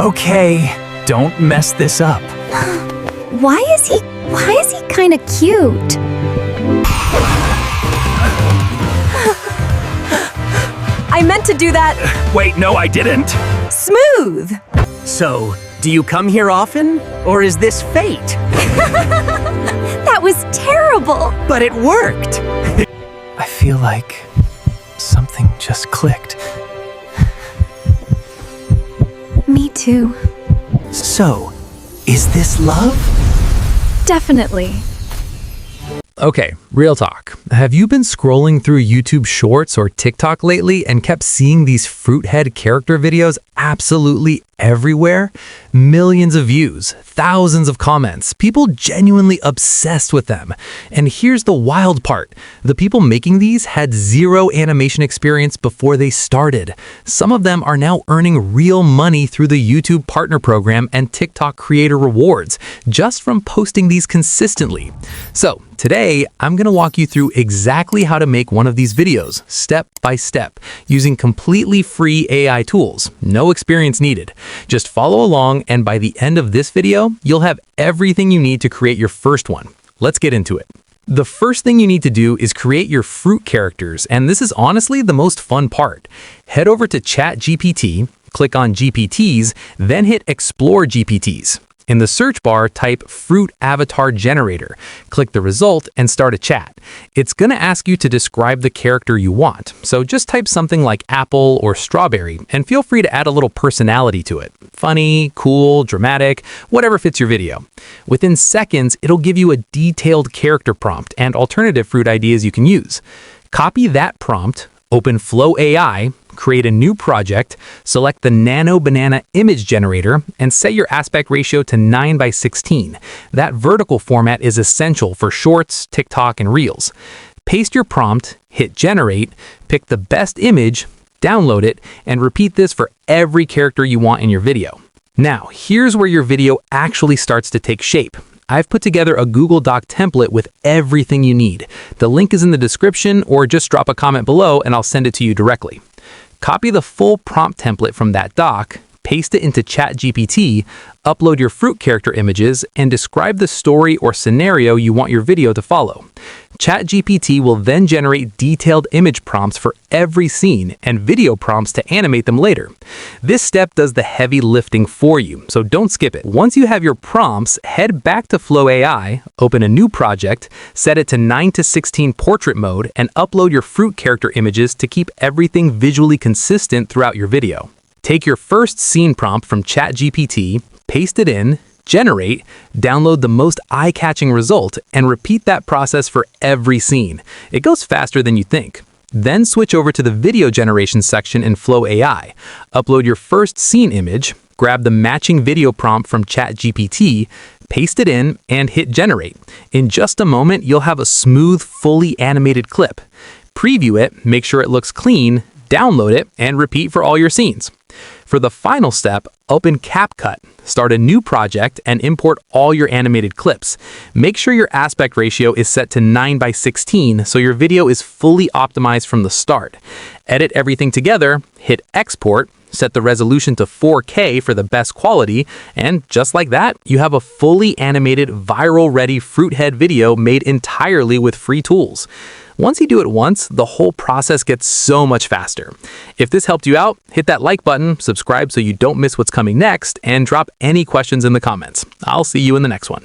Okay, don't mess this up. Why is he kind of cute? I meant to do that Wait, no, I didn't. smooth. So, do you come here often? Or is this fate? That was terrible. But it worked! I feel like something just clicked. Me too. So, is this love? Definitely. Okay, real talk. Have you been scrolling through YouTube Shorts or TikTok lately and kept seeing these fruithead character videos absolutely everywhere? Millions of views, thousands of comments, people genuinely obsessed with them. And here's the wild part. The people making these had zero animation experience before they started. Some of them are now earning real money through the YouTube Partner Program and TikTok Creator Rewards just from posting these consistently. So, today, I'm going to walk you through exactly how to make one of these videos, step by step, using completely free AI tools. No experience needed. Just follow along, and by the end of this video, you'll have everything you need to create your first one. Let's get into it. The first thing you need to do is create your fruit characters, and this is honestly the most fun part. Head over to ChatGPT, click on GPTs, then hit Explore GPTs. In the search bar, type Fruit Avatar Generator. Click the result and start a chat. It's going to ask you to describe the character you want, so just type something like apple or strawberry, and feel free to add a little personality to it. Funny, cool, dramatic, whatever fits your video. Within seconds, it'll give you a detailed character prompt and alternative fruit ideas you can use. Copy that prompt, open Flow AI, create a new project, select the Nano Banana Image Generator, and set your aspect ratio to 9:16. That vertical format is essential for Shorts, TikTok, and Reels. Paste your prompt, hit Generate, pick the best image, download it, and repeat this for every character you want in your video. Now, here's where your video actually starts to take shape. I've put together a Google Doc template with everything you need. The link is in the description, or just drop a comment below and I'll send it to you directly. Copy the full prompt template from that doc, paste it into ChatGPT, upload your fruit character images, and describe the story or scenario you want your video to follow. ChatGPT will then generate detailed image prompts for every scene and video prompts to animate them later. This step does the heavy lifting for you, so don't skip it. Once you have your prompts, head back to Flow AI, open a new project, set it to 9:16 portrait mode, and upload your fruit character images to keep everything visually consistent throughout your video. Take your first scene prompt from ChatGPT, paste it in, generate, download the most eye-catching result, and repeat that process for every scene. It goes faster than you think. Then switch over to the video generation section in Flow AI. Upload your first scene image, grab the matching video prompt from ChatGPT, paste it in, and hit generate. In just a moment, you'll have a smooth, fully animated clip. Preview it, make sure it looks clean, download it, and repeat for all your scenes. For the final step, open CapCut, start a new project, and import all your animated clips. Make sure your aspect ratio is set to 9:16 so your video is fully optimized from the start. Edit everything together, hit export, set the resolution to 4K for the best quality, and just like that, you have a fully animated, viral-ready fruithead video made entirely with free tools. Once you do it once, the whole process gets so much faster. If this helped you out, hit that like button, subscribe so you don't miss what's coming next, and drop any questions in the comments. I'll see you in the next one.